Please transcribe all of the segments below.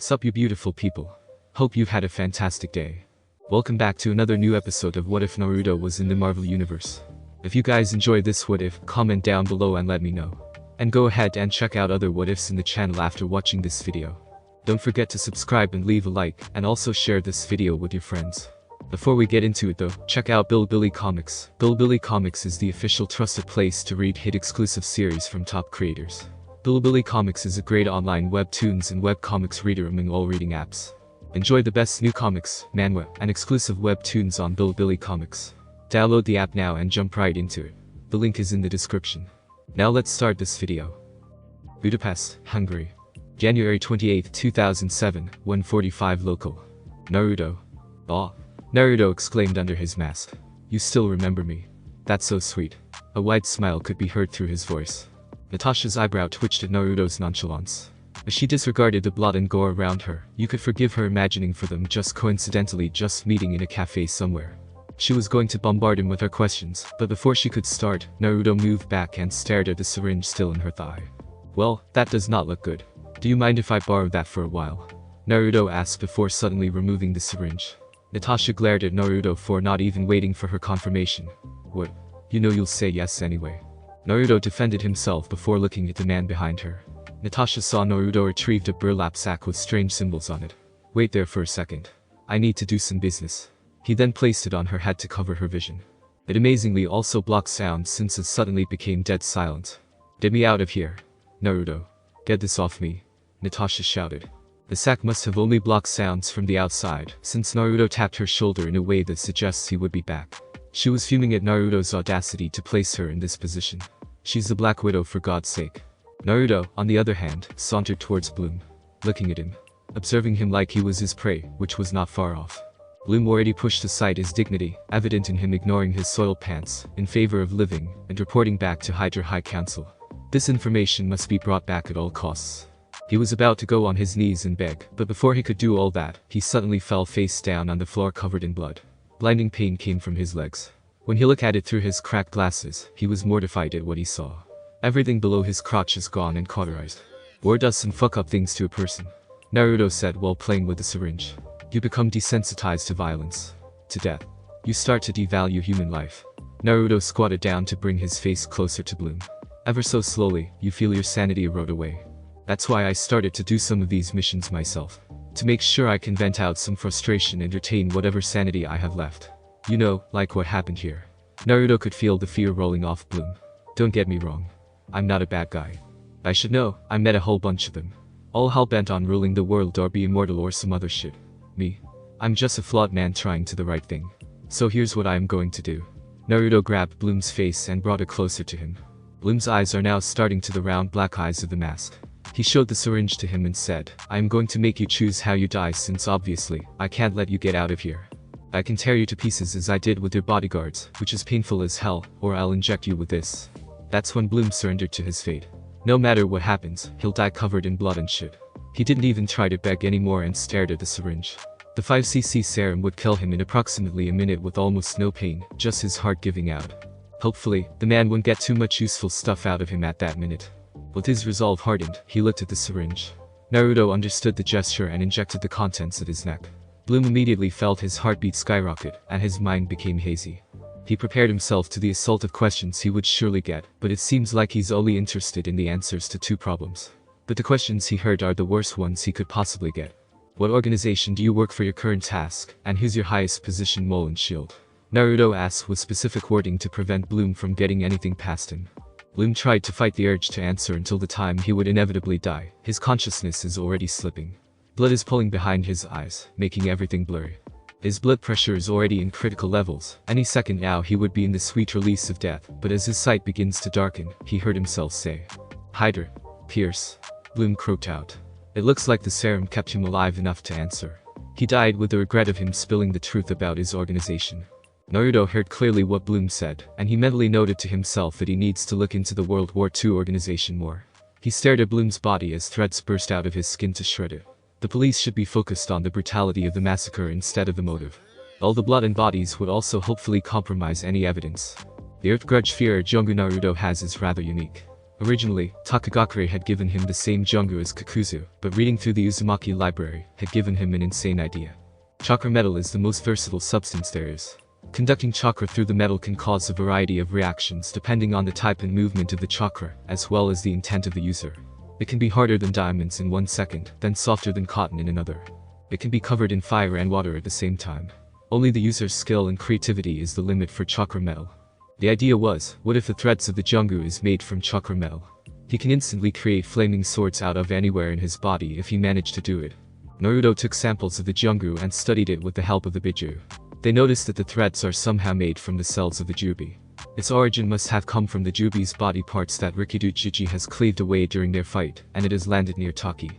Sup you beautiful people. Hope you've had a fantastic day. Welcome back to another new episode of What If Naruto Was in the Marvel Universe. If you guys enjoyed this what if, comment down below and let me know. And go ahead and check out other what ifs in the channel after watching this video. Don't forget to subscribe and leave a like, and also share this video with your friends. Before we get into it though, check out Bilibili Comics. Bilibili Comics is the official trusted place to read hit exclusive series from top creators. Bilibili Comics is a great online webtoons and webcomics reader among all reading apps. Enjoy the best new comics, manhwa, and exclusive webtoons on Bilibili Comics. Download the app now and jump right into it. The link is in the description. Now let's start this video. Budapest, Hungary. January 28, 2007, 1:45 local. Naruto. Ah. Naruto exclaimed under his mask. You still remember me? That's so sweet. A wide smile could be heard through his voice. Natasha's eyebrow twitched at Naruto's nonchalance. As she disregarded the blood and gore around her, you could forgive her imagining for them just coincidentally just meeting in a cafe somewhere. She was going to bombard him with her questions, but before she could start, Naruto moved back and stared at the syringe still in her thigh. Well, that does not look good. Do you mind if I borrow that for a while? Naruto asked before suddenly removing the syringe. Natasha glared at Naruto for not even waiting for her confirmation. What? You know you'll say yes anyway. Naruto defended himself before looking at the man behind her. Natasha saw Naruto retrieved a burlap sack with strange symbols on it. Wait there for a second. I need to do some business. He then placed it on her head to cover her vision. It amazingly also blocked sound since it suddenly became dead silent. Get me out of here. Naruto. Get this off me. Natasha shouted. The sack must have only blocked sounds from the outside, since Naruto tapped her shoulder in a way that suggests he would be back. She was fuming at Naruto's audacity to place her in this position. She's the Black Widow for God's sake. Naruto, on the other hand, sauntered towards Bloom, looking at him, observing him like he was his prey, which was not far off. Bloom already pushed aside his dignity, evident in him ignoring his soiled pants, in favor of living, and reporting back to Hydra High Council. This information must be brought back at all costs. He was about to go on his knees and beg, but before he could do all that, he suddenly fell face down on the floor covered in blood. Blinding pain came from his legs. When he looked at it through his cracked glasses, he was mortified at what he saw. Everything below his crotch is gone and cauterized. War does some fuck up things to a person. Naruto said while playing with the syringe. You become desensitized to violence. To death. You start to devalue human life. Naruto squatted down to bring his face closer to Bloom. Ever so slowly, you feel your sanity erode away. That's why I started to do some of these missions myself. To make sure I can vent out some frustration and retain whatever sanity I have left. You know, like what happened here. Naruto could feel the fear rolling off Bloom. Don't get me wrong. I'm not a bad guy. I should know, I met a whole bunch of them. All hell-bent on ruling the world or be immortal or some other shit. Me? I'm just a flawed man trying to the right thing. So here's what I am going to do. Naruto grabbed Bloom's face and brought it closer to him. Bloom's eyes are now starting to the round black eyes of the mask. He showed the syringe to him and said, I am going to make you choose how you die since obviously, I can't let you get out of here. I can tear you to pieces as I did with your bodyguards, which is painful as hell, or I'll inject you with this. That's when Bloom surrendered to his fate. No matter what happens, he'll die covered in blood and shit. He didn't even try to beg anymore and stared at the syringe. The 5cc serum would kill him in approximately a minute with almost no pain, just his heart giving out. Hopefully, the man wouldn't get too much useful stuff out of him at that minute. With his resolve hardened, he looked at the syringe. Naruto understood the gesture and injected the contents at his neck. Bloom immediately felt his heartbeat skyrocket, and his mind became hazy. He prepared himself to the assault of questions he would surely get, but it seems like he's only interested in the answers to two problems. But the questions he heard are the worst ones he could possibly get. What organization do you work for your current task, and who's your highest position mole and shield? Naruto asked with specific wording to prevent Bloom from getting anything past him. Bloom tried to fight the urge to answer until the time he would inevitably die. His consciousness is already slipping. Blood is pulling behind his eyes, making everything blurry. His blood pressure is already in critical levels. Any second now he would be in the sweet release of death, but as his sight begins to darken, he heard himself say, Hydra. Pierce. Bloom croaked out. It looks like the serum kept him alive enough to answer. He died with the regret of him spilling the truth about his organization. Naruto heard clearly what Bloom said, and he mentally noted to himself that he needs to look into the World War II organization more. He stared at Bloom's body as threads burst out of his skin to shred it. The police should be focused on the brutality of the massacre instead of the motive. All the blood and bodies would also hopefully compromise any evidence. The Earth Grudge fear Jongu Naruto has is rather unique. Originally, Takagakure had given him the same Jungu as Kakuzu, but reading through the Uzumaki library had given him an insane idea. Chakra metal is the most versatile substance there is. Conducting chakra through the metal can cause a variety of reactions depending on the type and movement of the chakra, as well as the intent of the user. It can be harder than diamonds in 1 second, then softer than cotton in another. It can be covered in fire and water at the same time. Only the user's skill and creativity is the limit for chakra metal. The idea was, what if the threads of the Jungu is made from chakra metal? He can instantly create flaming swords out of anywhere in his body if he managed to do it. Naruto took samples of the Jungu and studied it with the help of the Biju. They noticed that the threads are somehow made from the cells of the Jubi. Its origin must have come from the Jubi's body parts that Rikido Jiji has cleaved away during their fight, and it has landed near Taki.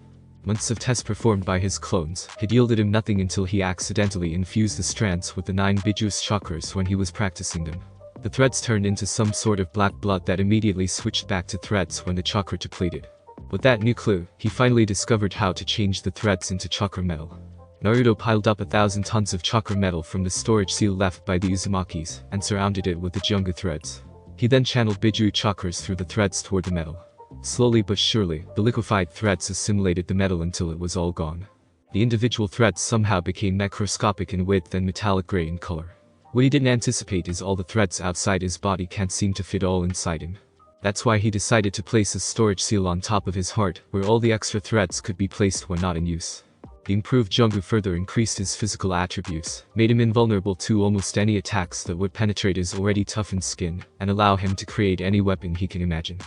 Months of tests performed by his clones had yielded him nothing until he accidentally infused the strands with the 9 Biju's chakras when he was practicing them. The threads turned into some sort of black blood that immediately switched back to threads when the chakra depleted. With that new clue, he finally discovered how to change the threads into chakra metal. Naruto piled up 1,000 tons of chakra metal from the storage seal left by the Uzumakis and surrounded it with the Jungu threads. He then channeled Biju chakras through the threads toward the metal. Slowly but surely, the liquefied threads assimilated the metal until it was all gone. The individual threads somehow became microscopic in width and metallic gray in color. What he didn't anticipate is all the threads outside his body can't seem to fit all inside him. That's why he decided to place a storage seal on top of his heart, where all the extra threads could be placed when not in use. The improved Jungu further increased his physical attributes, made him invulnerable to almost any attacks that would penetrate his already toughened skin, and allow him to create any weapon he can imagine.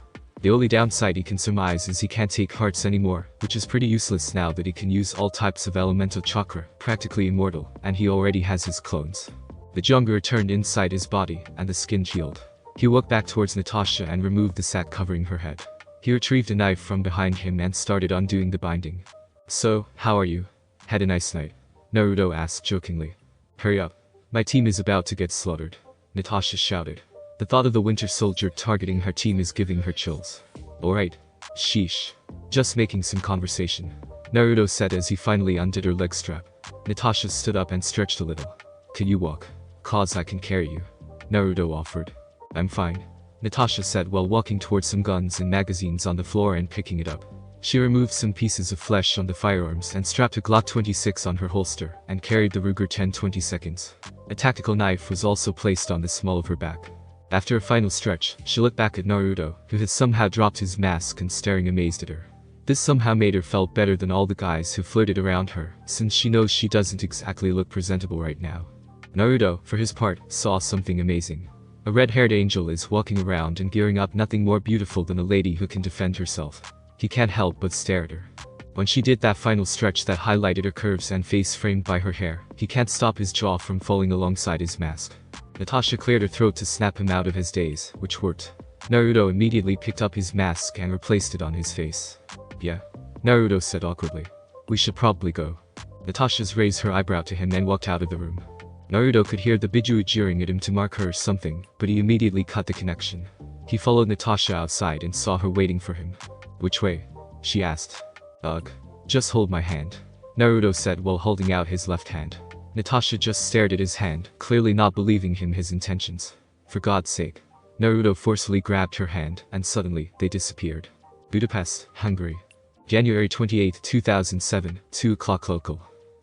The only downside he can surmise is he can't take hearts anymore, which is pretty useless now that he can use all types of elemental chakra, practically immortal, and he already has his clones. The Jungu returned inside his body, and the skin healed. He walked back towards Natasha and removed the sack covering her head. He retrieved a knife from behind him and started undoing the binding. "So, how are you? Had a nice night?" Naruto asked jokingly. "Hurry up. My team is about to get slaughtered," Natasha shouted. The thought of the Winter Soldier targeting her team is giving her chills. "Alright. Sheesh. Just making some conversation," Naruto said as he finally undid her leg strap. Natasha stood up and stretched a little. "Can you walk? 'Cause I can carry you," Naruto offered. "I'm fine," Natasha said while walking towards some guns and magazines on the floor and picking it up. She removed some pieces of flesh on the firearms and strapped a Glock 26 on her holster and carried the Ruger 10-20. A tactical knife was also placed on the small of her back. After a final stretch, she looked back at Naruto, who had somehow dropped his mask and staring amazed at her. This somehow made her feel better than all the guys who flirted around her, since she knows she doesn't exactly look presentable right now. Naruto, for his part, saw something amazing. A red-haired angel is walking around and gearing up, nothing more beautiful than a lady who can defend herself. He can't help but stare at her. When she did that final stretch that highlighted her curves and face framed by her hair, he can't stop his jaw from falling alongside his mask. Natasha cleared her throat to snap him out of his daze, which worked. Naruto immediately picked up his mask and replaced it on his face. "Yeah," Naruto said awkwardly. "We should probably go." Natasha's raised her eyebrow to him and walked out of the room. Naruto could hear the Biju jeering at him to mark her or something, but he immediately cut the connection. He followed Natasha outside and saw her waiting for him. "Which way?" she asked. "Ugh. Just hold my hand," Naruto said while holding out his left hand. Natasha just stared at his hand, clearly not believing him his intentions. "For God's sake." Naruto forcefully grabbed her hand, and suddenly, they disappeared. Budapest, Hungary. January 28, 2007, 2 o'clock local.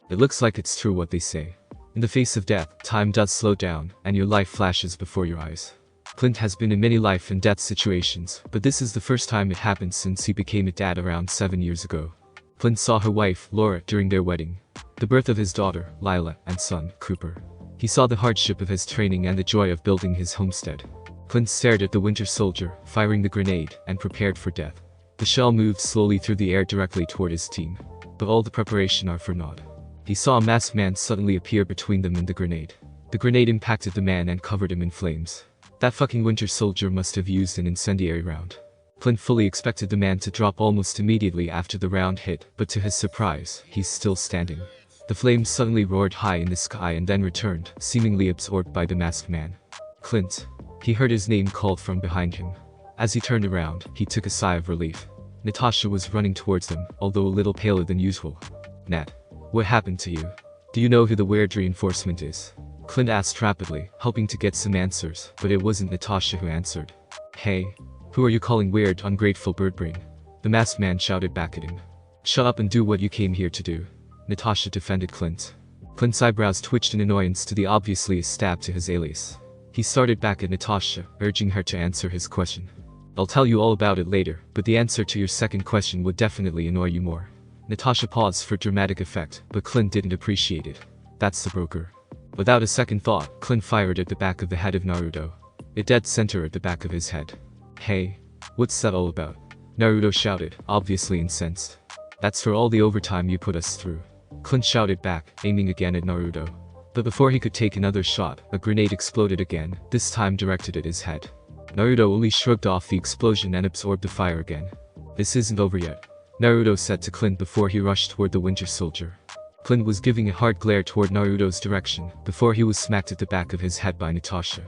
It looks like it's true what they say. In the face of death, time does slow down, and your life flashes before your eyes. Clint has been in many life and death situations, but this is the first time it happened since he became a dad around 7 years ago. Clint saw her wife, Laura, during their wedding, the birth of his daughter, Lila, and son, Cooper. He saw the hardship of his training and the joy of building his homestead. Clint stared at the Winter Soldier, firing the grenade, and prepared for death. The shell moved slowly through the air directly toward his team. But all the preparation are for naught. He saw a masked man suddenly appear between them and the grenade. The grenade impacted the man and covered him in flames. That fucking Winter Soldier must have used an incendiary round. Clint fully expected the man to drop almost immediately after the round hit, but to his surprise, he's still standing. The flames suddenly roared high in the sky and then returned, seemingly absorbed by the masked man. "Clint." He heard his name called from behind him. As he turned around, he took a sigh of relief. Natasha was running towards them, although a little paler than usual. "Nat. What happened to you? Do you know who the weird reinforcement is?" Clint asked rapidly, hoping to get some answers, but it wasn't Natasha who answered. "Hey. Who are you calling weird, ungrateful birdbrain? The masked man shouted back at him. Shut up and do what you came here to do. Natasha defended Clint. Clint's eyebrows twitched in annoyance to the obviously a stab to his alias. He started back at Natasha, urging her to answer his question. I'll tell you all about it later, but the answer to your second question would definitely annoy you more. Natasha paused for dramatic effect, but Clint didn't appreciate it. That's the broker. Without a second thought, Clint fired at the back of the head of Naruto. A dead center at the back of his head. Hey, what's that all about? Naruto shouted, obviously incensed. That's for all the overtime you put us through. Clint shouted back, aiming again at Naruto. But before he could take another shot, a grenade exploded again, this time directed at his head. Naruto only shrugged off the explosion and absorbed the fire again. This isn't over yet, Naruto said to Clint before he rushed toward the Winter Soldier. Clint was giving a hard glare toward Naruto's direction, before he was smacked at the back of his head by Natasha.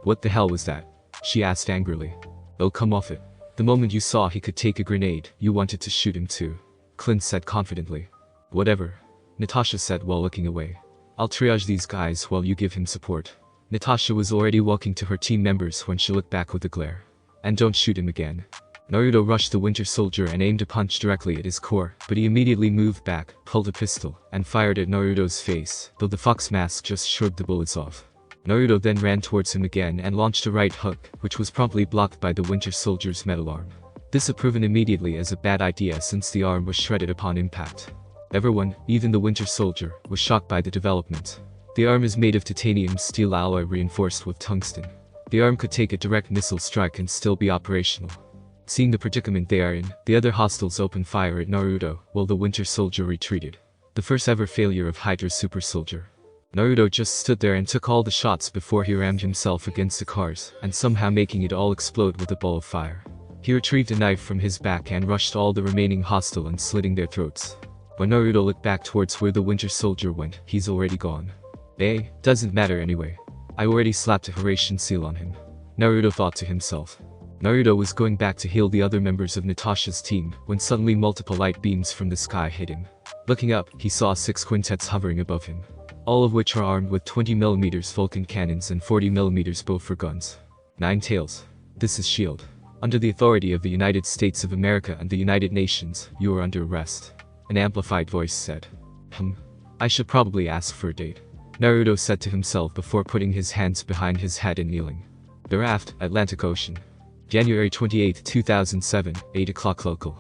What the hell was that? She asked angrily. Oh, come off it. The moment you saw he could take a grenade, you wanted to shoot him too, Clint said confidently. Whatever, Natasha said while looking away. I'll triage these guys while you give him support. Natasha was already walking to her team members when she looked back with a glare. And don't shoot him again. Naruto rushed the Winter Soldier and aimed a punch directly at his core, but he immediately moved back, pulled a pistol, and fired at Naruto's face, though the fox mask just shrugged the bullets off. Naruto then ran towards him again and launched a right hook, which was promptly blocked by the Winter Soldier's metal arm. This had proven immediately as a bad idea since the arm was shredded upon impact. Everyone, even the Winter Soldier, was shocked by the development. The arm is made of titanium steel alloy reinforced with tungsten. The arm could take a direct missile strike and still be operational. Seeing the predicament they are in, the other hostiles opened fire at Naruto, while the Winter Soldier retreated. The first ever failure of Hydra's super soldier. Naruto just stood there and took all the shots before he rammed himself against the cars, and somehow making it all explode with a ball of fire. He retrieved a knife from his back and rushed all the remaining hostile and slitting their throats. When Naruto looked back towards where the Winter Soldier went, he's already gone. Doesn't matter anyway. I already slapped a Horatian seal on him, Naruto thought to himself. Naruto was going back to heal the other members of Natasha's team, when suddenly multiple light beams from the sky hit him. Looking up, he saw 6 quintets hovering above him. All of which are armed with 20mm Vulcan cannons and 40mm bow for guns. 9 tails. This is S.H.I.E.L.D. Under the authority of the United States of America and the United Nations, you are under arrest. An amplified voice said. I should probably ask for a date, Naruto said to himself before putting his hands behind his head and kneeling. The Raft, Atlantic Ocean. January 28, 2007, 8 o'clock local.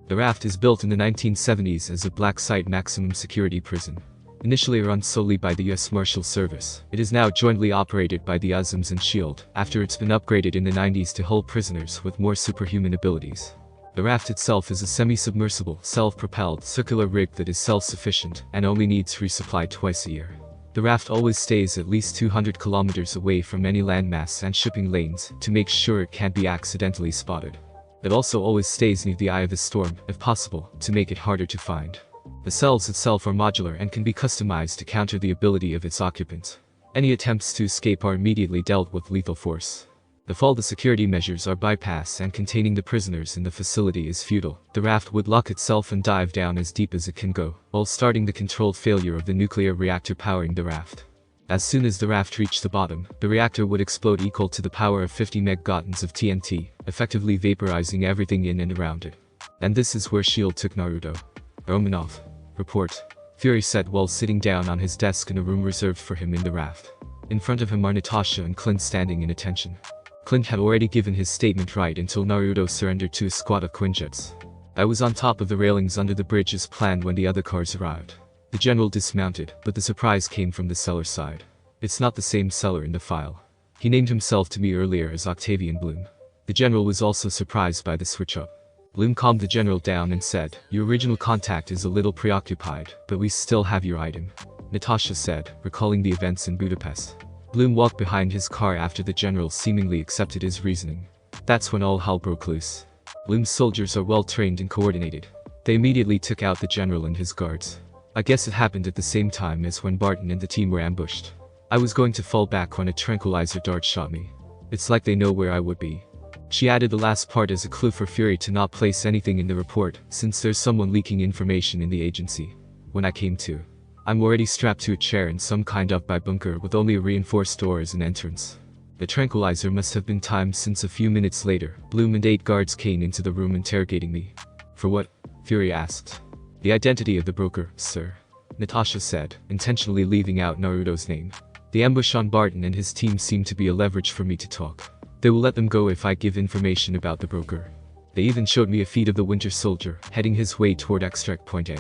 The Raft is built in the 1970s as a black site maximum security prison. Initially run solely by the US Marshal Service, it is now jointly operated by the USMs and S.H.I.E.L.D., after it's been upgraded in the 90s to hold prisoners with more superhuman abilities. The raft itself is a semi-submersible, self-propelled, circular rig that is self-sufficient, and only needs resupply twice a year. The raft always stays at least 200 kilometers away from any landmass and shipping lanes, to make sure it can't be accidentally spotted. It also always stays near the eye of the storm, if possible, to make it harder to find. The cells itself are modular and can be customized to counter the ability of its occupants. Any attempts to escape are immediately dealt with lethal force. If all the security measures are bypassed and containing the prisoners in the facility is futile, the raft would lock itself and dive down as deep as it can go, while starting the controlled failure of the nuclear reactor powering the raft. As soon as the raft reached the bottom, the reactor would explode equal to the power of 50 megatons of TNT, effectively vaporizing everything in and around it. And this is where S.H.I.E.L.D. took Naruto. Romanov. Report. Fury said while sitting down on his desk in a room reserved for him in the raft. In front of him are Natasha and Clint standing in attention. Clint had already given his statement right until Naruto surrendered to a squad of Quinjets. I was on top of the railings under the bridge as planned when the other cars arrived. The general dismounted, but the surprise came from the seller side. It's not the same seller in the file. He named himself to me earlier as Octavian Bloom. The general was also surprised by the switch-up. Bloom calmed the general down and said, "Your original contact is a little preoccupied, but we still have your item," Natasha said, recalling the events in Budapest. Bloom walked behind his car after the general seemingly accepted his reasoning. That's when all hell broke loose. Bloom's soldiers are well trained and coordinated. They immediately took out the general and his guards. I guess it happened at the same time as when Barton and the team were ambushed. I was going to fall back when a tranquilizer dart shot me. It's like they know where I would be. She added the last part as a clue for Fury to not place anything in the report, since there's someone leaking information in the agency. When I came to, I'm already strapped to a chair in some kind of bunker with only a reinforced door as an entrance. The tranquilizer must have been timed since a few minutes later, Bloom and 8 guards came into the room interrogating me. For what? Fury asked. The identity of the broker, sir. Natasha said, intentionally leaving out Naruto's name. The ambush on Barton and his team seemed to be a leverage for me to talk. They will let them go if I give information about the broker. They even showed me a feed of the Winter Soldier, heading his way toward Extract Point A.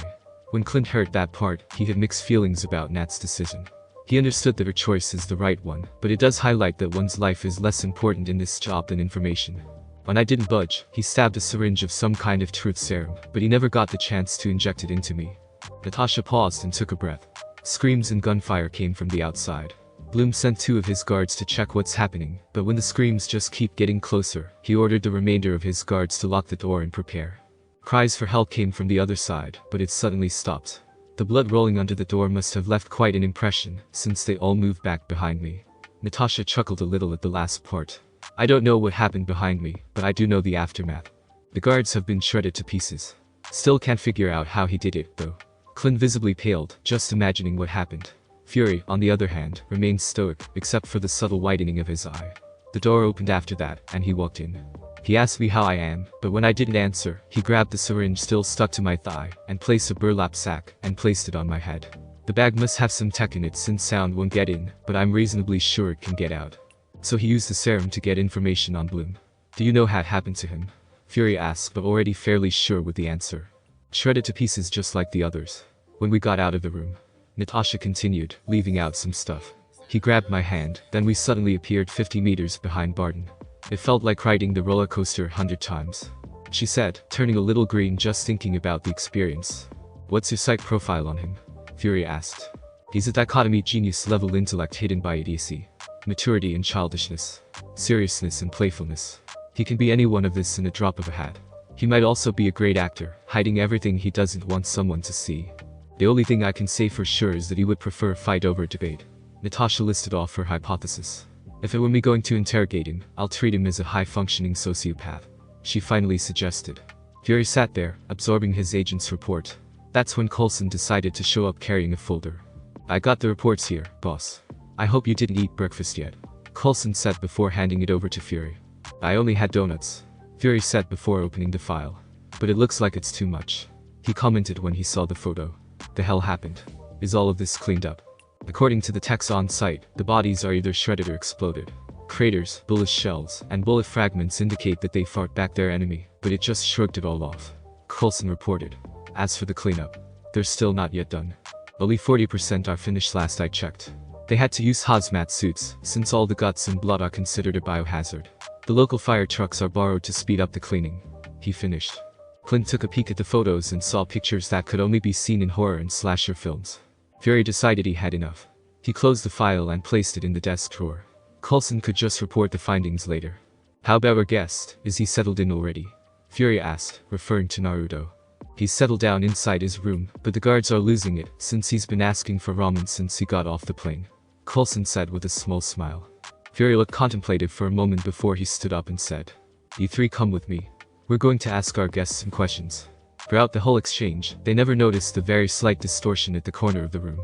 When Clint heard that part, he had mixed feelings about Nat's decision. He understood that her choice is the right one, but it does highlight that one's life is less important in this job than information. When I didn't budge, he stabbed a syringe of some kind of truth serum, but he never got the chance to inject it into me. Natasha paused and took a breath. Screams and gunfire came from the outside. Bloom sent 2 of his guards to check what's happening, but when the screams just keep getting closer, he ordered the remainder of his guards to lock the door and prepare. Cries for help came from the other side, but it suddenly stopped. The blood rolling under the door must have left quite an impression, since they all moved back behind me. Natasha chuckled a little at the last part. I don't know what happened behind me, but I do know the aftermath. The guards have been shredded to pieces. Still can't figure out how he did it, though. Clint visibly paled, just imagining what happened. Fury, on the other hand, remained stoic, except for the subtle widening of his eye. The door opened after that, and he walked in. He asked me how I am, but when I didn't answer, he grabbed the syringe still stuck to my thigh, and placed a burlap sack, and placed it on my head. The bag must have some tech in it since sound won't get in, but I'm reasonably sure it can get out. So he used the serum to get information on Bloom. Do you know what happened to him? Fury asked, but already fairly sure with the answer. Shredded to pieces just like the others. When we got out of the room, Natasha continued, leaving out some stuff. He grabbed my hand, then we suddenly appeared 50 meters behind Barton. It felt like riding the roller coaster 100 times. She said, turning a little green just thinking about the experience. What's your psych profile on him? Fury asked. He's a dichotomy genius-level intellect hidden by idiocy, maturity and childishness, seriousness and playfulness. He can be any one of this in a drop of a hat. He might also be a great actor, hiding everything he doesn't want someone to see. The only thing I can say for sure is that he would prefer fight over debate. Natasha listed off her hypothesis. If it were me going to interrogate him, I'll treat him as a high-functioning sociopath, she finally suggested. Fury sat there, absorbing his agent's report. That's when Coulson decided to show up carrying a folder. I got the reports here, boss. I hope you didn't eat breakfast yet, Coulson said before handing it over to Fury. I only had donuts, Fury said before opening the file. But it looks like it's too much, he commented when he saw the photo. The hell happened? Is all of this cleaned up? According to the techs on site, the bodies are either shredded or exploded. Craters, bullet shells, and bullet fragments indicate that they fought back their enemy, but it just shrugged it all off, Coulson reported. As for the cleanup, they're still not yet done. Only 40% are finished last I checked. They had to use hazmat suits, since all the guts and blood are considered a biohazard. The local fire trucks are borrowed to speed up the cleaning, he finished. Clint took a peek at the photos and saw pictures that could only be seen in horror and slasher films. Fury decided he had enough. He closed the file and placed it in the desk drawer. Coulson could just report the findings later. How about our guest, is he settled in already? Fury asked, referring to Naruto. He's settled down inside his room, but the guards are losing it, since he's been asking for ramen since he got off the plane, Coulson said with a small smile. Fury looked contemplative for a moment before he stood up and said, You 3 come with me. We're going to ask our guests some questions. Throughout the whole exchange, they never noticed the very slight distortion at the corner of the room.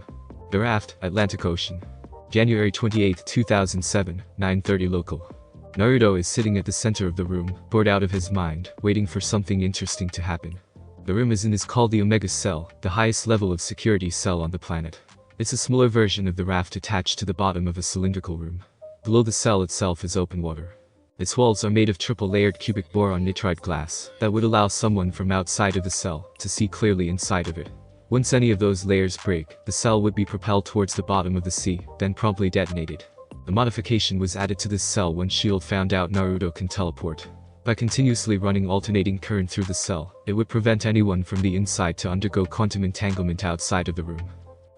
The Raft, Atlantic Ocean. January 28, 2007, 9:30 local. Naruto is sitting at the center of the room, bored out of his mind, waiting for something interesting to happen. The room is called the Omega Cell, the highest level of security cell on the planet. It's a smaller version of the raft attached to the bottom of a cylindrical room. Below the cell itself is open water. Its walls are made of triple-layered cubic boron nitride glass that would allow someone from outside of the cell to see clearly inside of it. Once any of those layers break, the cell would be propelled towards the bottom of the sea, then promptly detonated. The modification was added to this cell when S.H.I.E.L.D. found out Naruto can teleport. By continuously running alternating current through the cell, it would prevent anyone from the inside to undergo quantum entanglement outside of the room.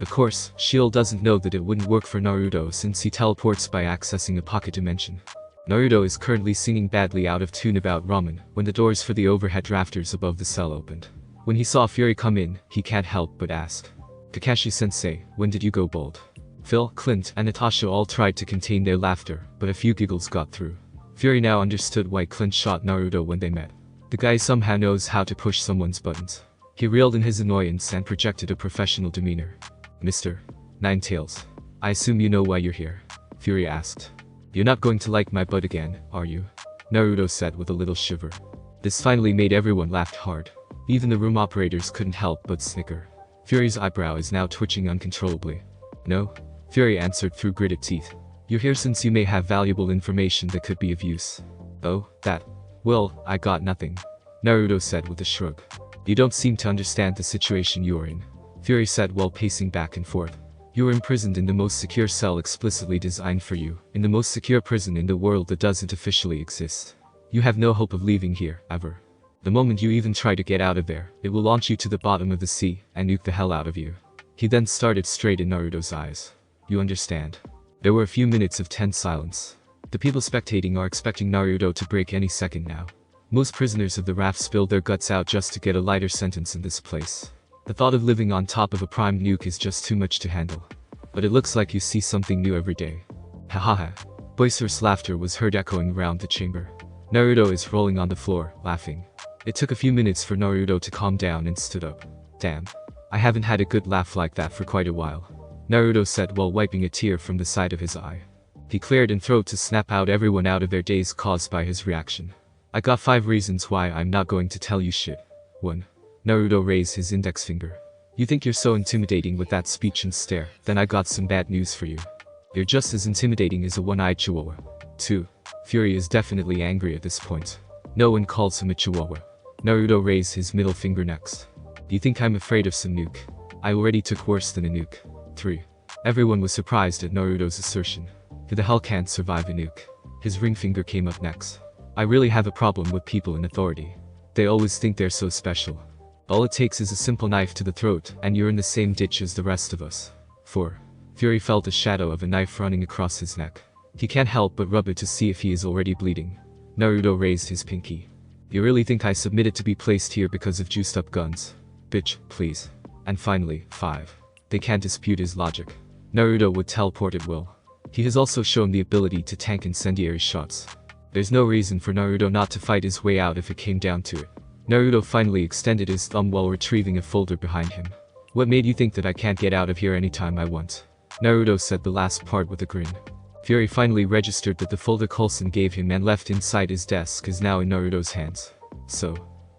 Of course, S.H.I.E.L.D. doesn't know that it wouldn't work for Naruto since he teleports by accessing a pocket dimension. Naruto is currently singing badly out of tune about ramen when the doors for the overhead rafters above the cell opened. When he saw Fury come in, he can't help but ask, Kakashi-sensei, when did you go bald? Phil, Clint, and Natasha all tried to contain their laughter, but a few giggles got through. Fury now understood why Clint shot Naruto when they met. The guy somehow knows how to push someone's buttons. He reeled in his annoyance and projected a professional demeanor. Mr. Ninetales, I assume you know why you're here? Fury asked. You're not going to like my butt again, are you? Naruto said with a little shiver. This finally made everyone laugh hard. Even the room operators couldn't help but snicker. Fury's eyebrow is now twitching uncontrollably. No? Fury answered through gritted teeth. You're here since you may have valuable information that could be of use. Oh, that. Well, I got nothing. Naruto said with a shrug. You don't seem to understand the situation you're in. Fury said while pacing back and forth. You are imprisoned in the most secure cell explicitly designed for you, in the most secure prison in the world that doesn't officially exist. You have no hope of leaving here, ever. The moment you even try to get out of there, it will launch you to the bottom of the sea and nuke the hell out of you. He then started straight in Naruto's eyes. You understand? There were a few minutes of tense silence. The people spectating are expecting Naruto to break any second now. Most prisoners of the raft spilled their guts out just to get a lighter sentence in this place. The thought of living on top of a prime nuke is just too much to handle. But it looks like you see something new every day. Hahaha. Boisterous laughter was heard echoing around the chamber. Naruto is rolling on the floor, laughing. It took a few minutes for Naruto to calm down and stood up. Damn. I haven't had a good laugh like that for quite a while. Naruto said while wiping a tear from the side of his eye. He cleared his throat to snap out everyone out of their daze caused by his reaction. I got 5 reasons why I'm not going to tell you shit. 1. Naruto raised his index finger. You think you're so intimidating with that speech and stare, then I got some bad news for you. You're just as intimidating as a one-eyed chihuahua. 2. Fury is definitely angry at this point. No one calls him a chihuahua. Naruto raised his middle finger next. Do you think I'm afraid of some nuke? I already took worse than a nuke. 3. Everyone was surprised at Naruto's assertion. Who the hell can't survive a nuke? His ring finger came up next. I really have a problem with people in authority. They always think they're so special. All it takes is a simple knife to the throat, and you're in the same ditch as the rest of us. 4. Fury felt a shadow of a knife running across his neck. He can't help but rub it to see if he is already bleeding. Naruto raised his pinky. You really think I submitted to be placed here because of juiced up guns? Bitch, please. And finally, 5. They can't dispute his logic. Naruto would teleport at will. He has also shown the ability to tank incendiary shots. There's no reason for Naruto not to fight his way out if it came down to it. Naruto finally extended his thumb while retrieving a folder behind him. What made you think that I can't get out of here anytime I want? Naruto said the last part with a grin. Fury finally registered that the folder Coulson gave him and left inside his desk is now in Naruto's hands. So,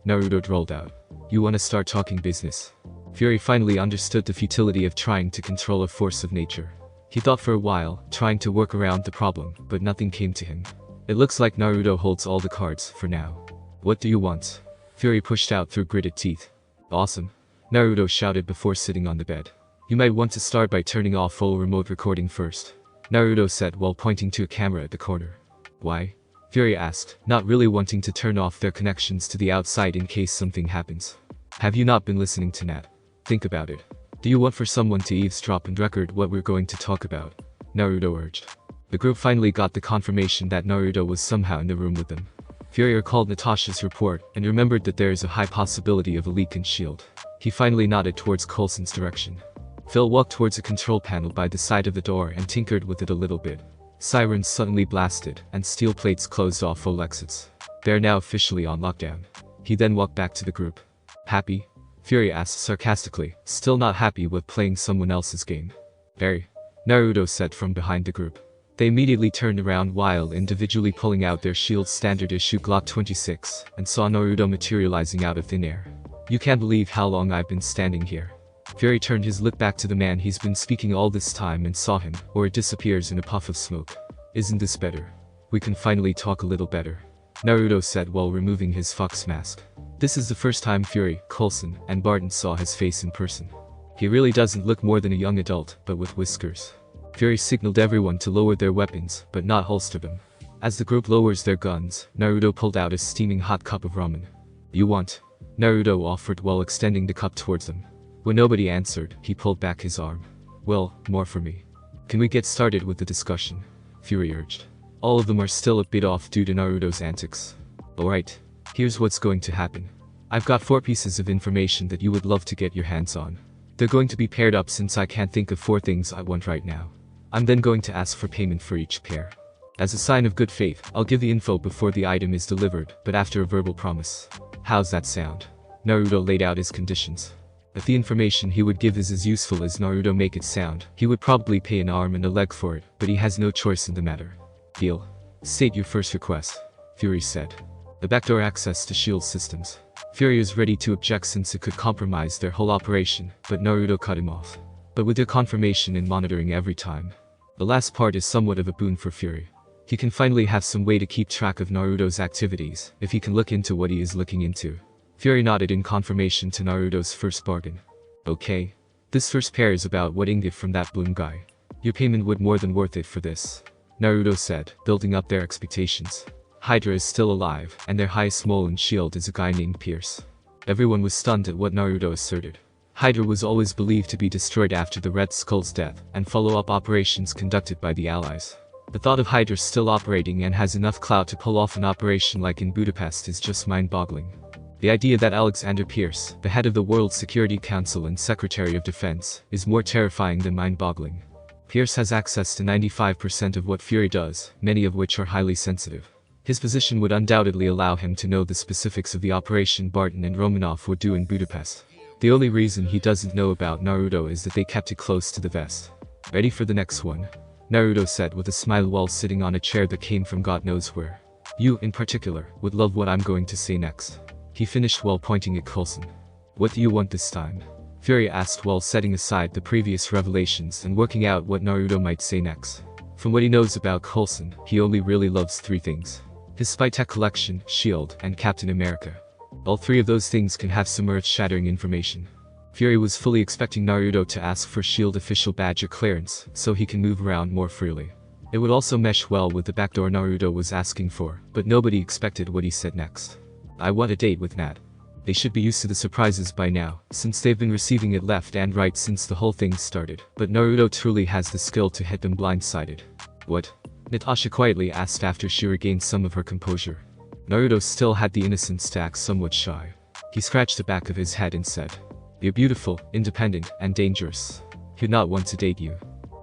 Naruto drawled out. You wanna start talking business? Fury finally understood the futility of trying to control a force of nature. He thought for a while, trying to work around the problem, but nothing came to him. It looks like Naruto holds all the cards, for now. What do you want? Fury pushed out through gritted teeth. Awesome. Naruto shouted before sitting on the bed. You might want to start by turning off full remote recording first. Naruto said while pointing to a camera at the corner. Why? Fury asked, not really wanting to turn off their connections to the outside in case something happens. Have you not been listening to Nat? Think about it. Do you want for someone to eavesdrop and record what we're going to talk about? Naruto urged. The group finally got the confirmation that Naruto was somehow in the room with them. Fury recalled Natasha's report and remembered that there is a high possibility of a leak in S.H.I.E.L.D. He finally nodded towards Coulson's direction. Phil walked towards a control panel by the side of the door and tinkered with it a little bit. Sirens suddenly blasted, and steel plates closed off all exits. They're now officially on lockdown. He then walked back to the group. Happy? Fury asked sarcastically, still not happy with playing someone else's game. Very. Naruto said from behind the group. They immediately turned around while individually pulling out their S.H.I.E.L.D. standard issue Glock 26, and saw Naruto materializing out of thin air. You can't believe how long I've been standing here. Fury turned his look back to the man he's been speaking all this time and saw him, or it disappears in a puff of smoke. Isn't this better? We can finally talk a little better. Naruto said while removing his fox mask. This is the first time Fury, Coulson, and Barton saw his face in person. He really doesn't look more than a young adult, but with whiskers. Fury signaled everyone to lower their weapons, but not holster them. As the group lowers their guns, Naruto pulled out a steaming hot cup of ramen. You want? Naruto offered while extending the cup towards them. When nobody answered, he pulled back his arm. Well, more for me. Can we get started with the discussion? Fury urged. All of them are still a bit off due to Naruto's antics. Alright. Here's what's going to happen. I've got 4 pieces of information that you would love to get your hands on. They're going to be paired up since I can't think of 4 things I want right now. I'm then going to ask for payment for each pair. As a sign of good faith, I'll give the info before the item is delivered, but after a verbal promise. How's that sound? Naruto laid out his conditions. If the information he would give is as useful as Naruto make it sound, he would probably pay an arm and a leg for it, but he has no choice in the matter. Deal. State your first request, Fury said. The backdoor access to S.H.I.E.L.D. systems. Fury is ready to object since it could compromise their whole operation, but Naruto cut him off. But with their confirmation and monitoring every time. The last part is somewhat of a boon for Fury. He can finally have some way to keep track of Naruto's activities, if he can look into what he is looking into. Fury nodded in confirmation to Naruto's first bargain. Okay. This first pair is about what ingot from that Bloom guy. Your payment would more than worth it for this, Naruto said, building up their expectations. Hydra is still alive, and their highest mole in S.H.I.E.L.D. is a guy named Pierce. Everyone was stunned at what Naruto asserted. Hydra was always believed to be destroyed after the Red Skull's death, and follow-up operations conducted by the Allies. The thought of Hydra still operating and has enough clout to pull off an operation like in Budapest is just mind-boggling. The idea that Alexander Pierce, the head of the World Security Council and Secretary of Defense, is more terrifying than mind-boggling. Pierce has access to 95% of what Fury does, many of which are highly sensitive. His position would undoubtedly allow him to know the specifics of the operation Barton and Romanov would do in Budapest. The only reason he doesn't know about Naruto is that they kept it close to the vest. Ready for the next one? Naruto said with a smile while sitting on a chair that came from God knows where. You, in particular, would love what I'm going to say next. He finished while pointing at Coulson. What do you want this time? Fury asked while setting aside the previous revelations and working out what Naruto might say next. From what he knows about Coulson, he only really loves three things. His spy tech collection, S.H.I.E.L.D., and Captain America. All three of those things can have some earth-shattering information. Fury was fully expecting Naruto to ask for S.H.I.E.L.D. official badge or clearance, so he can move around more freely. It would also mesh well with the backdoor Naruto was asking for, but nobody expected what he said next. I want a date with Nat. They should be used to the surprises by now, since they've been receiving it left and right since the whole thing started, but Naruto truly has the skill to hit them blindsided. What? Natasha quietly asked after she regained some of her composure. Naruto still had the innocence to act somewhat shy. He scratched the back of his head and said, "You're beautiful, independent, and dangerous. He'd not want to date you."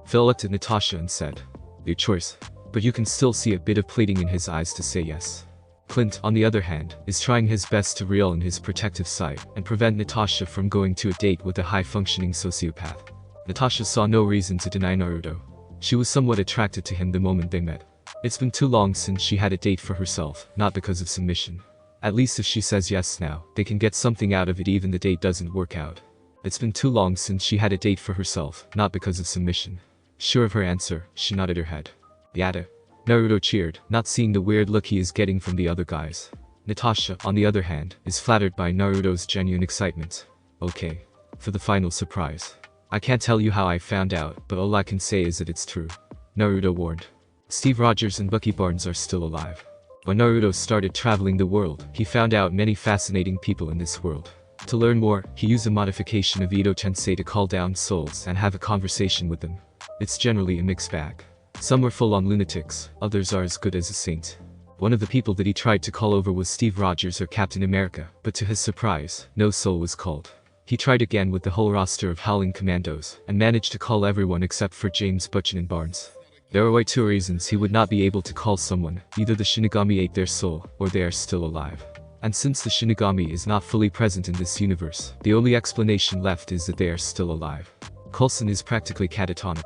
Phil looked at Natasha and said, "Your choice." But you can still see a bit of pleading in his eyes to say yes. Clint, on the other hand, is trying his best to reel in his protective side and prevent Natasha from going to a date with a high-functioning sociopath. Natasha saw no reason to deny Naruto. She was somewhat attracted to him the moment they met. It's been too long since she had a date for herself, not because of submission. At least if she says yes now, they can get something out of it even the date doesn't work out. It's been too long since she had a date for herself, not because of submission. Sure of her answer, she nodded her head. Yada. Naruto cheered, not seeing the weird look he is getting from the other guys. Natasha, on the other hand, is flattered by Naruto's genuine excitement. Okay. For the final surprise. I can't tell you how I found out, but all I can say is that it's true. Naruto warned. Steve Rogers and Bucky Barnes are still alive. When Naruto started traveling the world, he found out many fascinating people in this world. To learn more, he used a modification of Ito Tensei to call down souls and have a conversation with them. It's generally a mixed bag. Some are full-on lunatics, others are as good as a saint. One of the people that he tried to call over was Steve Rogers or Captain America, but to his surprise, no soul was called. He tried again with the whole roster of Howling Commandos, and managed to call everyone except for James Buchanan Barnes. There are two reasons he would not be able to call someone: either the Shinigami ate their soul, or they are still alive. And since the Shinigami is not fully present in this universe, the only explanation left is that they are still alive. Coulson is practically catatonic.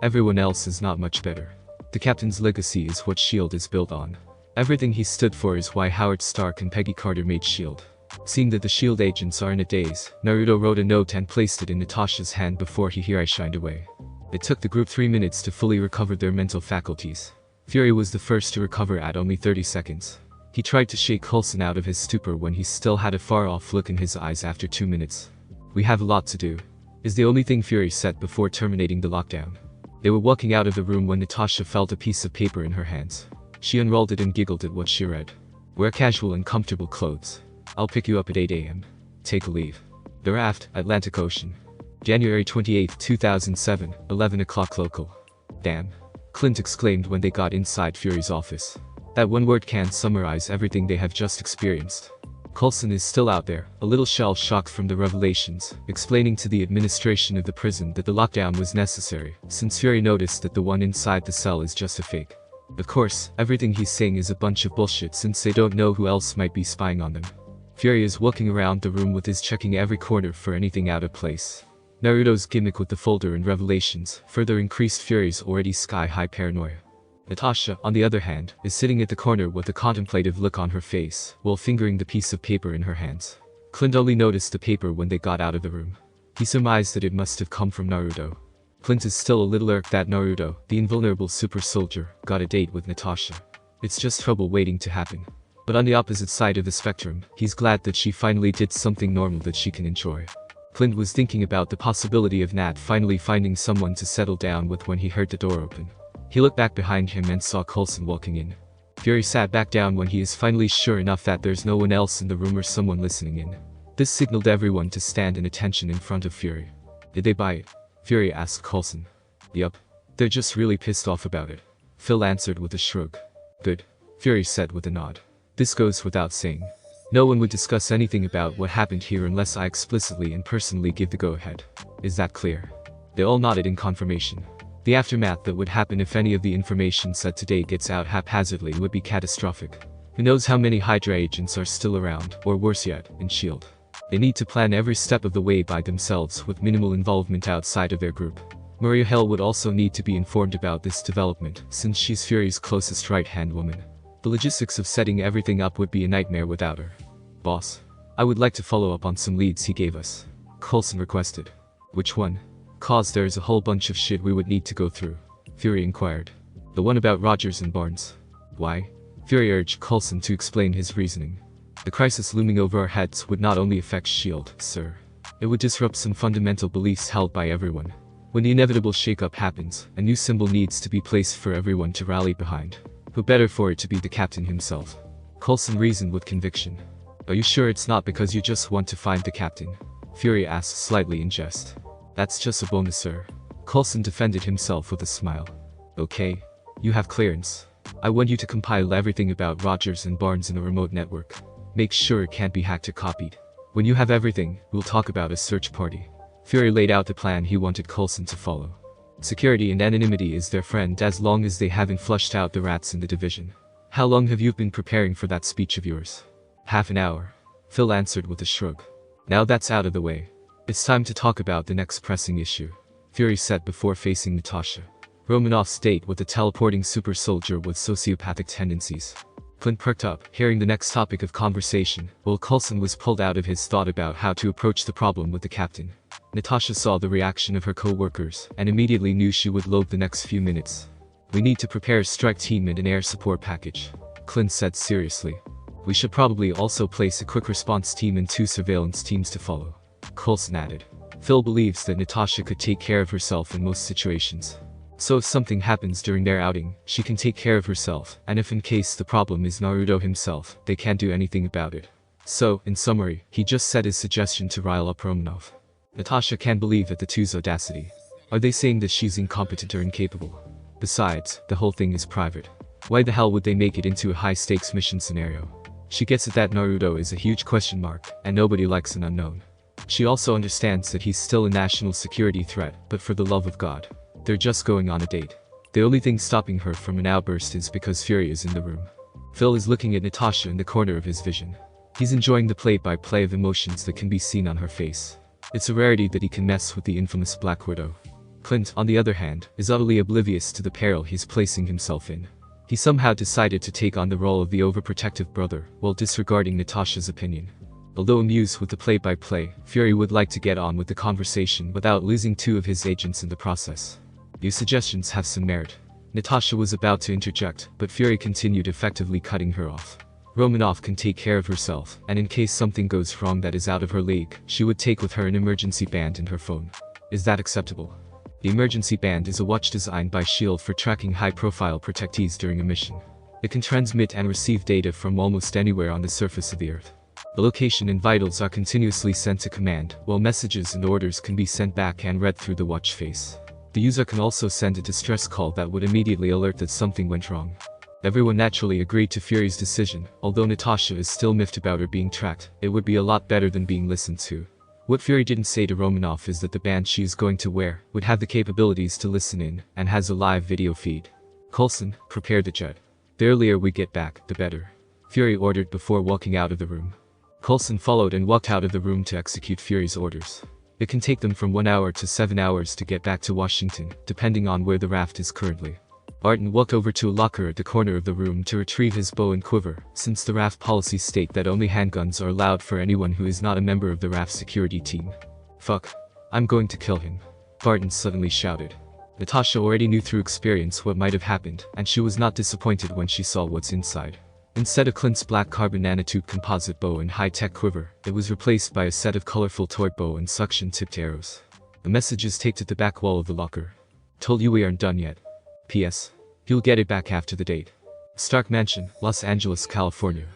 Everyone else is not much better. The Captain's legacy is what S.H.I.E.L.D. is built on. Everything he stood for is why Howard Stark and Peggy Carter made S.H.I.E.L.D. Seeing that the S.H.I.E.L.D. agents are in a daze, Naruto wrote a note and placed it in Natasha's hand before he shined away. It took the group 3 minutes to fully recover their mental faculties. Fury was the first to recover at only 30 seconds. He tried to shake Coulson out of his stupor when he still had a far-off look in his eyes after 2 minutes. "We have a lot to do," is the only thing Fury said before terminating the lockdown. They were walking out of the room when Natasha felt a piece of paper in her hands. She unrolled it and giggled at what she read. "Wear casual and comfortable clothes. I'll pick you up at 8 a.m. Take a leave. The Raft, Atlantic Ocean. January 28, 2007, 11 o'clock local." Damn. Clint exclaimed when they got inside Fury's office. That one word can't summarize everything they have just experienced. Coulson is still out there, a little shell-shocked from the revelations, explaining to the administration of the prison that the lockdown was necessary, since Fury noticed that the one inside the cell is just a fake. Of course, everything he's saying is a bunch of bullshit since they don't know who else might be spying on them. Fury is walking around the room with his checking every corner for anything out of place. Naruto's gimmick with the folder and revelations further increased Fury's already sky-high paranoia. Natasha, on the other hand, is sitting at the corner with a contemplative look on her face, while fingering the piece of paper in her hands. Clint only noticed the paper when they got out of the room. He surmised that it must have come from Naruto. Clint is still a little irked that Naruto, the invulnerable super soldier, got a date with Natasha. It's just trouble waiting to happen. But on the opposite side of the spectrum, he's glad that she finally did something normal that she can enjoy. Clint was thinking about the possibility of Nat finally finding someone to settle down with when he heard the door open. He looked back behind him and saw Coulson walking in. Fury sat back down when he is finally sure enough that there's no one else in the room or someone listening in. This signaled everyone to stand in attention in front of Fury. Did they buy it? Fury asked Coulson. Yup. They're just really pissed off about it. Phil answered with a shrug. Good. Fury said with a nod. This goes without saying. No one would discuss anything about what happened here unless I explicitly and personally give the go-ahead. Is that clear? They all nodded in confirmation. The aftermath that would happen if any of the information said today gets out haphazardly would be catastrophic. Who knows how many Hydra agents are still around, or worse yet, in S.H.I.E.L.D. They need to plan every step of the way by themselves with minimal involvement outside of their group. Maria Hill would also need to be informed about this development, since she's Fury's closest right-hand woman. The logistics of setting everything up would be a nightmare without her. Boss, I would like to follow up on some leads he gave us, Coulson requested. Which one? Cause there's a whole bunch of shit we would need to go through, Fury inquired. The one about Rogers and Barnes. Why? Fury urged Coulson to explain his reasoning. The crisis looming over our heads would not only affect S.H.I.E.L.D., sir. It would disrupt some fundamental beliefs held by everyone. When the inevitable shakeup happens, a new symbol needs to be placed for everyone to rally behind. Who better for it to be the captain himself? Coulson reasoned with conviction. Are you sure it's not because you just want to find the captain? Fury asked slightly in jest. That's just a bonus, sir. Coulson defended himself with a smile. Okay. You have clearance. I want you to compile everything about Rogers and Barnes in a remote network. Make sure it can't be hacked or copied. When you have everything, we'll talk about a search party. Fury laid out the plan he wanted Coulson to follow. Security and anonymity is their friend as long as they haven't flushed out the rats in the division. How long have you been preparing for that speech of yours? Half an hour. Phil answered with a shrug. Now that's out of the way. It's time to talk about the next pressing issue. Fury said before facing Natasha. Romanoff's date with a teleporting super soldier with sociopathic tendencies. Clint perked up, hearing the next topic of conversation, while Coulson was pulled out of his thought about how to approach the problem with the captain. Natasha saw the reaction of her co-workers, and immediately knew she would loathe the next few minutes. We need to prepare a strike team and an air support package, Clint said seriously. We should probably also place a quick response team and 2 surveillance teams to follow, Coulson added. Phil believes that Natasha could take care of herself in most situations. So if something happens during their outing, she can take care of herself, and if in case the problem is Naruto himself, they can't do anything about it. So, in summary, he just said his suggestion to rile up Romanoff. Natasha can't believe at the two's audacity. Are they saying that she's incompetent or incapable? Besides, the whole thing is private. Why the hell would they make it into a high-stakes mission scenario? She gets it that Naruto is a huge question mark, and nobody likes an unknown. She also understands that he's still a national security threat, but for the love of God. They're just going on a date. The only thing stopping her from an outburst is because Fury is in the room. Phil is looking at Natasha in the corner of his vision. He's enjoying the play-by-play of emotions that can be seen on her face. It's a rarity that he can mess with the infamous Black Widow. Clint, on the other hand, is utterly oblivious to the peril he's placing himself in. He somehow decided to take on the role of the overprotective brother, while disregarding Natasha's opinion. Although amused with the play-by-play, Fury would like to get on with the conversation without losing 2 of his agents in the process. Your suggestions have some merit. Natasha was about to interject, but Fury continued effectively cutting her off. Romanoff can take care of herself, and in case something goes wrong that is out of her league, she would take with her an emergency band and her phone. Is that acceptable? The emergency band is a watch designed by S.H.I.E.L.D. for tracking high-profile protectees during a mission. It can transmit and receive data from almost anywhere on the surface of the Earth. The location and vitals are continuously sent to command, while messages and orders can be sent back and read through the watch face. The user can also send a distress call that would immediately alert that something went wrong. Everyone naturally agreed to Fury's decision. Although Natasha is still miffed about her being tracked, it would be a lot better than being listened to. What Fury didn't say to Romanoff is that the band she is going to wear would have the capabilities to listen in, and has a live video feed. Coulson, prepare the jet. The earlier we get back, the better, Fury ordered before walking out of the room. Coulson followed and walked out of the room to execute Fury's orders. It can take them from 1 hour to 7 hours to get back to Washington, depending on where the raft is currently. Barton walked over to a locker at the corner of the room to retrieve his bow and quiver, since the RAF policies state that only handguns are allowed for anyone who is not a member of the RAF security team. Fuck. I'm going to kill him. Barton suddenly shouted. Natasha already knew through experience what might have happened, and she was not disappointed when she saw what's inside. Instead of Clint's black carbon nanotube composite bow and high-tech quiver, it was replaced by a set of colorful toy bow and suction-tipped arrows. The message is taped at the back wall of the locker. Told you we aren't done yet. P.S. You'll get it back after the date. Stark Mansion, Los Angeles, California.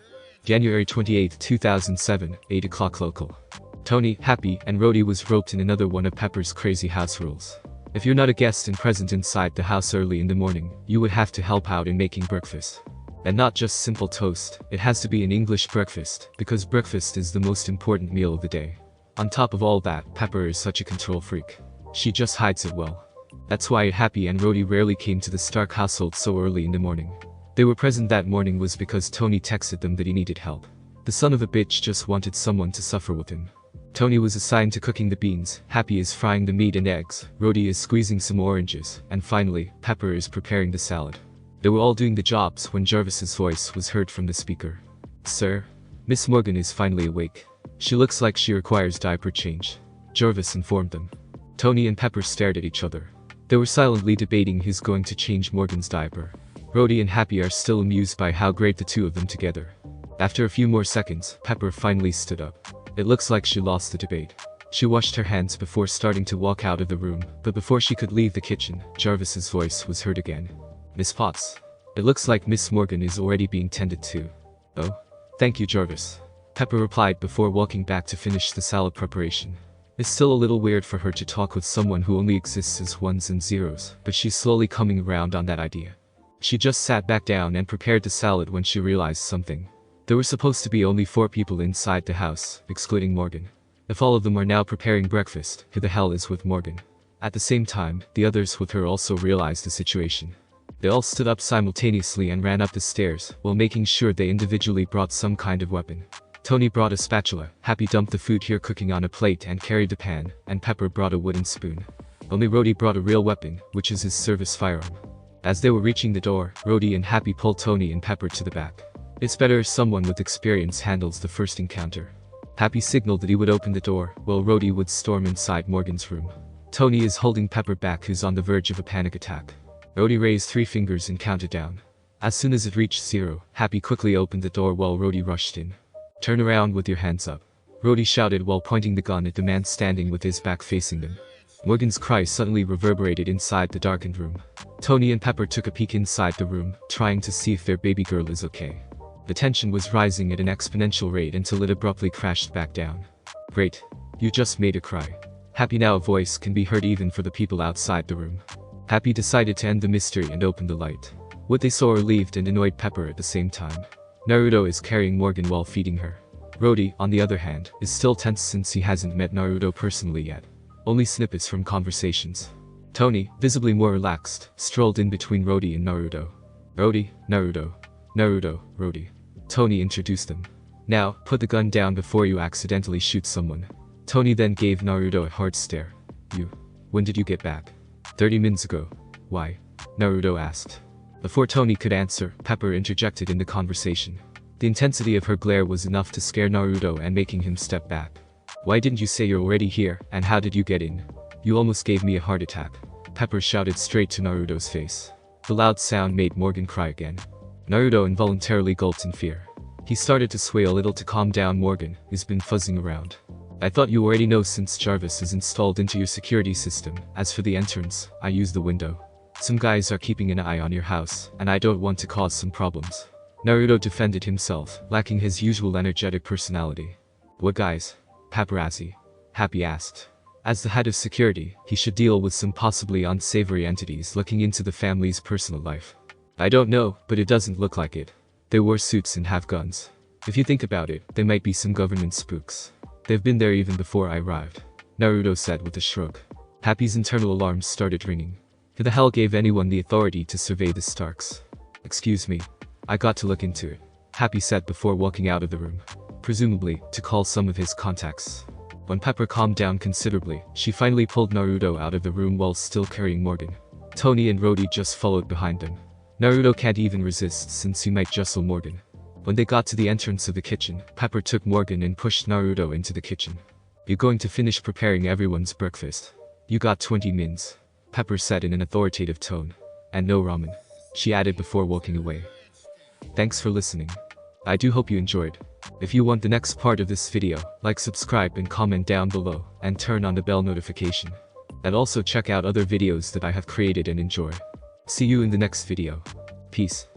January 28, 2007, 8 o'clock local. Tony, Happy, and Rhodey was roped in another one of Pepper's crazy house rules. If you're not a guest and present inside the house early in the morning, you would have to help out in making breakfast. And not just simple toast, it has to be an English breakfast, because breakfast is the most important meal of the day. On top of all that, Pepper is such a control freak. She just hides it well. That's why Happy and Rhodey rarely came to the Stark household so early in the morning. They were present that morning was because Tony texted them that he needed help. The son of a bitch just wanted someone to suffer with him. Tony was assigned to cooking the beans, Happy is frying the meat and eggs, Rhodey is squeezing some oranges, and finally, Pepper is preparing the salad. They were all doing the jobs when Jarvis's voice was heard from the speaker. Sir? Miss Morgan is finally awake. She looks like she requires diaper change. Jarvis informed them. Tony and Pepper stared at each other. They were silently debating who's going to change Morgan's diaper. Rhodey and Happy are still amused by how great the two of them together. After a few more seconds, Pepper finally stood up. It looks like she lost the debate. She washed her hands before starting to walk out of the room, but before she could leave the kitchen, Jarvis's voice was heard again. Miss Potts. It looks like Miss Morgan is already being tended to. Oh? Thank you, Jarvis. Pepper replied before walking back to finish the salad preparation. It's still a little weird for her to talk with someone who only exists as ones and zeros, but she's slowly coming around on that idea. She just sat back down and prepared the salad when she realized something. There were supposed to be only 4 people inside the house, excluding Morgan. If all of them are now preparing breakfast, who the hell is with Morgan? At the same time, the others with her also realized the situation. They all stood up simultaneously and ran up the stairs, while making sure they individually brought some kind of weapon. Tony brought a spatula, Happy dumped the food here cooking on a plate and carried the pan, and Pepper brought a wooden spoon. Only Rhodey brought a real weapon, which is his service firearm. As they were reaching the door, Rhodey and Happy pulled Tony and Pepper to the back. It's better if someone with experience handles the first encounter. Happy signaled that he would open the door, while Rhodey would storm inside Morgan's room. Tony is holding Pepper back, who's on the verge of a panic attack. Rhodey raised 3 fingers and counted down. As soon as it reached 0, Happy quickly opened the door while Rhodey rushed in. Turn around with your hands up. Rhodey shouted while pointing the gun at the man standing with his back facing them. Morgan's cry suddenly reverberated inside the darkened room. Tony and Pepper took a peek inside the room, trying to see if their baby girl is okay. The tension was rising at an exponential rate until it abruptly crashed back down. Great. You just made her cry. Happy now a voice can be heard even for the people outside the room. Happy decided to end the mystery and open the light. What they saw relieved and annoyed Pepper at the same time. Naruto is carrying Morgan while feeding her. Rhodey, on the other hand, is still tense since he hasn't met Naruto personally yet. Only snippets from conversations. Tony, visibly more relaxed, strolled in between Rhodey and Naruto. Rhodey, Naruto. Naruto, Rhodey. Tony introduced them. Now, put the gun down before you accidentally shoot someone. Tony then gave Naruto a hard stare. When did you get back? 30 minutes ago. Why? Naruto asked. Before Tony could answer, Pepper interjected in the conversation. The intensity of her glare was enough to scare Naruto and making him step back. Why didn't you say you're already here, and how did you get in? You almost gave me a heart attack. Pepper shouted straight to Naruto's face. The loud sound made Morgan cry again. Naruto involuntarily gulped in fear. He started to sway a little to calm down Morgan, who's been fuzzing around. I thought you already know since Jarvis is installed into your security system. As for the entrance, I use the window. Some guys are keeping an eye on your house, and I don't want to cause some problems. Naruto defended himself, lacking his usual energetic personality. What guys? Paparazzi? Happy asked. As the head of security, he should deal with some possibly unsavory entities looking into the family's personal life. I don't know, but it doesn't look like it. They wore suits and have guns. If you think about it, they might be some government spooks. They've been there even before I arrived, Naruto said with a shrug. Happy's internal alarms started ringing. Who the hell gave anyone the authority to survey the Starks? Excuse me. I got to look into it, Happy said before walking out of the room. Presumably, to call some of his contacts. When Pepper calmed down considerably, she finally pulled Naruto out of the room while still carrying Morgan. Tony and Rhodey just followed behind them. Naruto can't even resist since he might jostle Morgan. When they got to the entrance of the kitchen, Pepper took Morgan and pushed Naruto into the kitchen. "You're going to finish preparing everyone's breakfast. You got 20 mins," Pepper said in an authoritative tone. "And no ramen," she added before walking away. Thanks for listening. I do hope you enjoyed. If you want the next part of this video, like, subscribe and comment down below, and turn on the bell notification. And also check out other videos that I have created and enjoy. See you in the next video. Peace.